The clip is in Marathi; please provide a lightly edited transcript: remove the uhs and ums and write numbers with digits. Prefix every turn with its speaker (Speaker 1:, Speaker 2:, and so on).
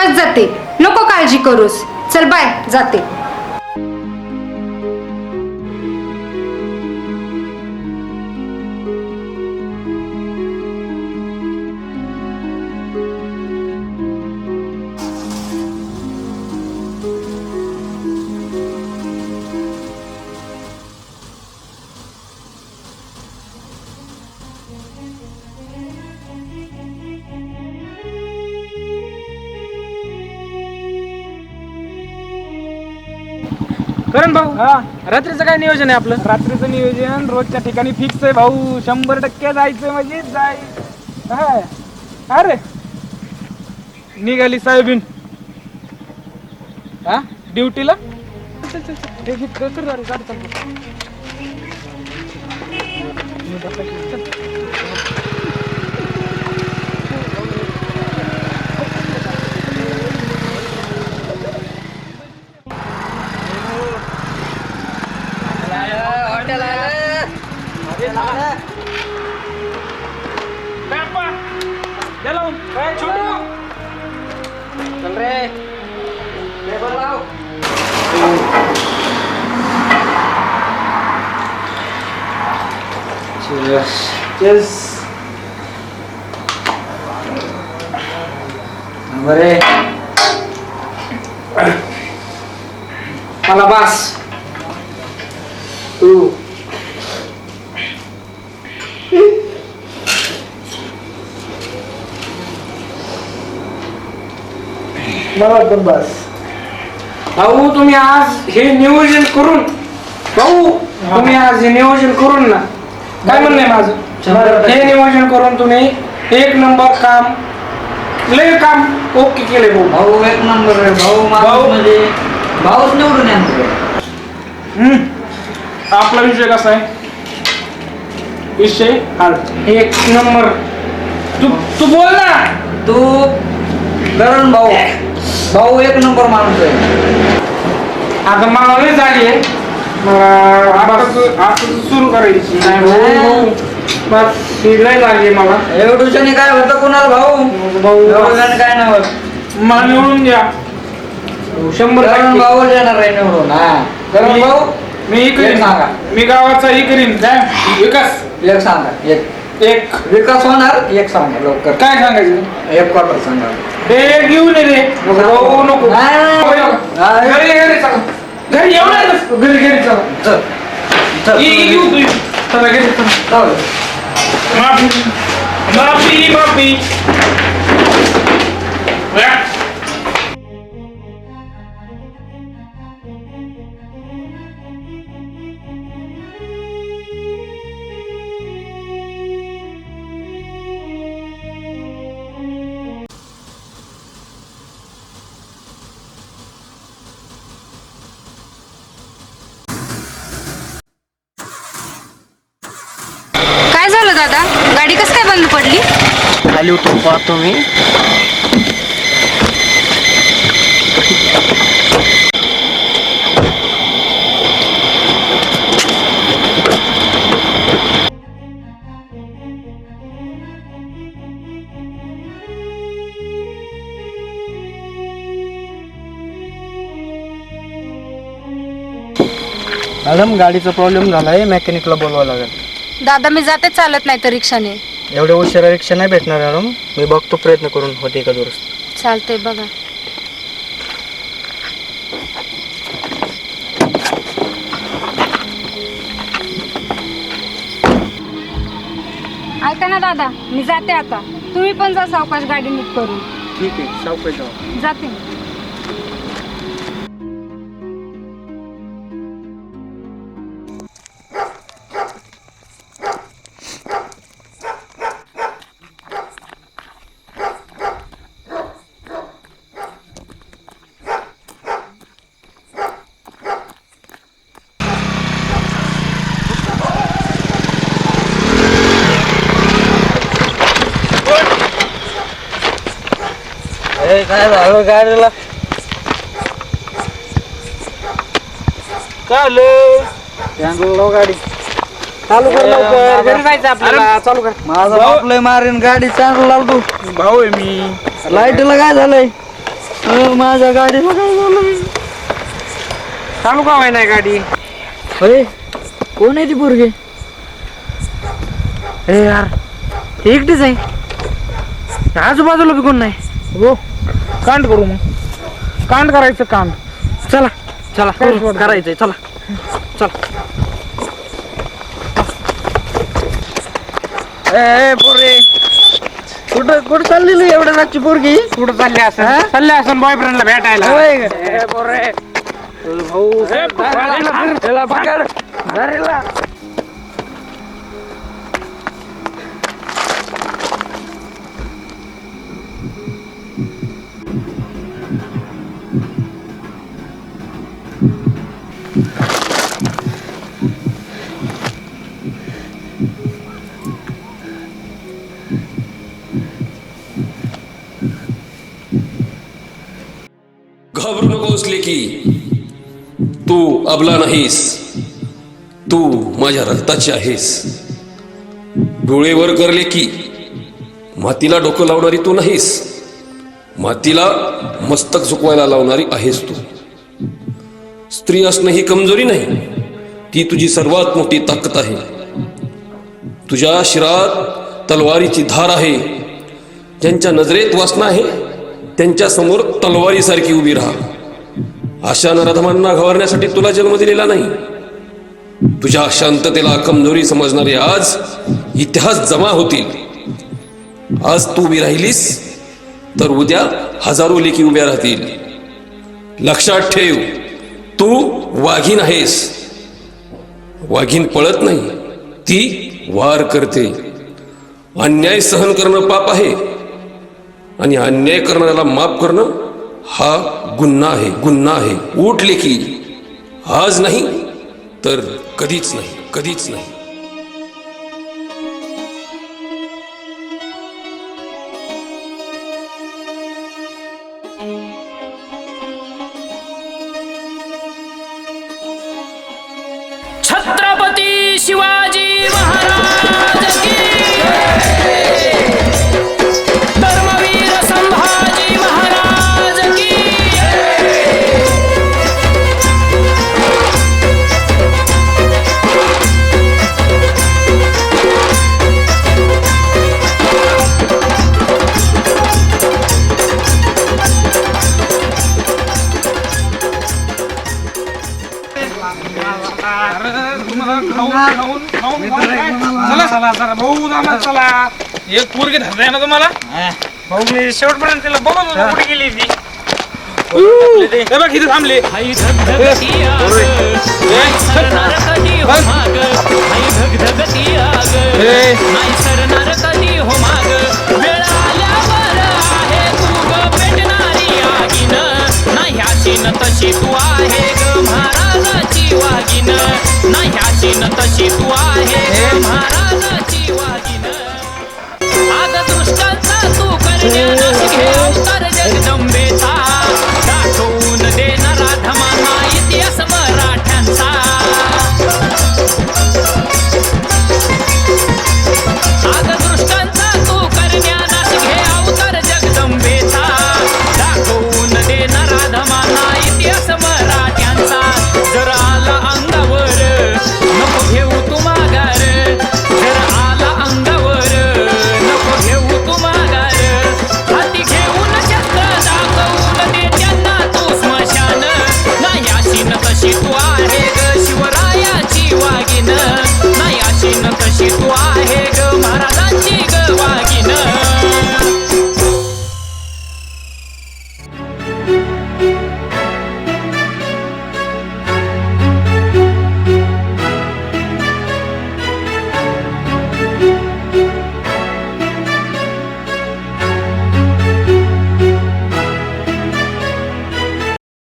Speaker 1: बस जाते, नको काळजी करूस. चल बाय, जाते.
Speaker 2: करण भाऊ, रात्रीचं काय नियोजन आहे आपलं?
Speaker 3: रात्रीचं नियोजन रोजच्या ठिकाणी फिक्स आहे भाऊ. 100% जायचं म्हणजे जाय. अरे निघाली साहेबीन ड्युटीला.
Speaker 2: चल रे, टेबल लाव. बरे मला बास. तू
Speaker 3: मला पण बस.
Speaker 2: भाऊ तुम्ही आज हे नियोजन करून ना, काय म्हणणं आहे माझं, हे नियोजन करून तुम्ही एक नंबर काम, लय काम ओके केले भाऊ.
Speaker 4: भाऊ एक नंबर आहे भाऊ.
Speaker 2: भाऊ
Speaker 4: म्हणजे भाऊच निवडून या.
Speaker 3: आपला विषय कसा आहे? विषय
Speaker 2: एक नंबर. तू बोल ना.
Speaker 4: तू करण भाऊ, भाऊ एक नंबर माणूस आहे.
Speaker 2: आता मला लय झाली आहे, आता सुरू करायची नाही भाऊ. बस लय झाली मला.
Speaker 4: एवढ्याने काय होतं कोणाला भाऊ? एवढ्याने काय नाही होत.
Speaker 2: मला निवडून द्या 100%.
Speaker 4: भाऊ येणार आहे निवडून. करण भाऊ
Speaker 2: मी करीन,
Speaker 4: सांगा.
Speaker 2: मी गावाचा ही करीन. काय विकास?
Speaker 4: एक सांगा. एक विकास होणार. एक सांगा लवकर.
Speaker 2: काय सांगायचं?
Speaker 4: एक क्वार्टर सांगा.
Speaker 2: ते घेऊन ये रे. नको नको. घरी चला. घरी एवढं घरी चला. घेऊ तू. चला घरी चला. माफी माफी माफी.
Speaker 1: काय झालं दादा? गाडी कसं काय बंद पडली?
Speaker 5: खाली उतरून पाहतो मी. मॅडम, गाडीचा प्रॉब्लेम झालाय, मेकॅनिकला बोलवावं लागेल.
Speaker 1: दादा मी जाते, चालत नाही तर रिक्षाने.
Speaker 5: एवढ्या उशिरा रिक्षा नाही भेटणार मॅडम. मी बघतो प्रयत्न करून होते का दुरुस्त.
Speaker 1: चालतंय बघा. ऐका ना दादा, मी जाते आता. तुम्ही पण जा सावकाश गाडी नीट करून.
Speaker 5: ठीक आहे, सावकाश जाऊ.
Speaker 1: जाते.
Speaker 5: काय झालं गाडीला?
Speaker 3: चालू
Speaker 5: गाडी
Speaker 2: चालू कर लवकर, घरी जायचं आपल्याला. चालू कर.
Speaker 4: माझा बापलय मारेन गाडी. चांगलं लावतो
Speaker 3: भाऊ आहे मी.
Speaker 4: लाईटला काय झालंय?
Speaker 5: माझ्या गाडी
Speaker 2: चालू का नाही गाडी?
Speaker 5: अरे कोण आहे ती पोरगी? अरे यार ती एकटीच आहे, आजूबाजूला बी कोण नाही.
Speaker 3: हो कांड करू मग, कांड करायचं कांड.
Speaker 5: चला चला करायचंय, चला चला. ए पोरे, कुठं कुठं चाललेली एवढ्या रातची पोरगी?
Speaker 2: कुठं चालले असं बॉयफ्रेंडला भेटायला?
Speaker 5: होय का? ए पोरे भाऊ त्याला पकड धरेला.
Speaker 6: घाबरू नकोस लेकी, तू अबला नाहीस, तू माझ्या रक्ताची आहेस. डोळे वर कर लेकी, मातीला डोकं लावणारी तू नाहीस, मातीला मस्तक झुकवायला लावणारी आहेस तू. स्त्री असणं ही कमजोरी नाही, ती तुझी सर्वात मोठी ताकद आहे. तुझ्या शिरात तलवारीची धार आहे. ज्यांच्या नजरेत वासना आहे त्यांच्या समोर तलवारीसारखी उभी राहा. अशा नराधमांना घावरण्यासाठी तुला जन्म दिलेला नाही. तुझ्या शांततेला कमजोरी समजणारे आज इतिहास जमा होतील. आज तू उभी राहिलीस तर उद्या हजारो लेखी उभ्या राहतील. लक्षात ठेव, तू वाघीण आहेस. वाघीण पळत नाही, ती वार करते. अन्याय सहन करणं पाप आहे आणि अन्याय करणाऱ्याला माफ करणं हा गुन्हा आहे, गुन्हा आहे. उठ लेकी, आज नाही तर कधीच नाही, कधीच नाही.
Speaker 7: छत्रपती शिवाजी महाराज की, धर्मवीर संभाजी महाराज की.
Speaker 3: चला भाऊ दामा चला. एक पोरगी धरताय ना तुम्हाला
Speaker 2: भाऊ मी शेवटपर्यंत तिला बघत होतो कुठे गेली ती.
Speaker 3: हे बघ इथे थांबले.
Speaker 7: हाई धगधगती आग, नाही सरणार कधी हो माग. हाई धगधगती आग, नाही सरणार कधी हो माग. वेळ आल्यावर आहे तू ग पेटणारी आगीन, नाही अशी न तशी तू आहे ग महाराजाची वागीन, नाही अशी न तशी तू आहे ग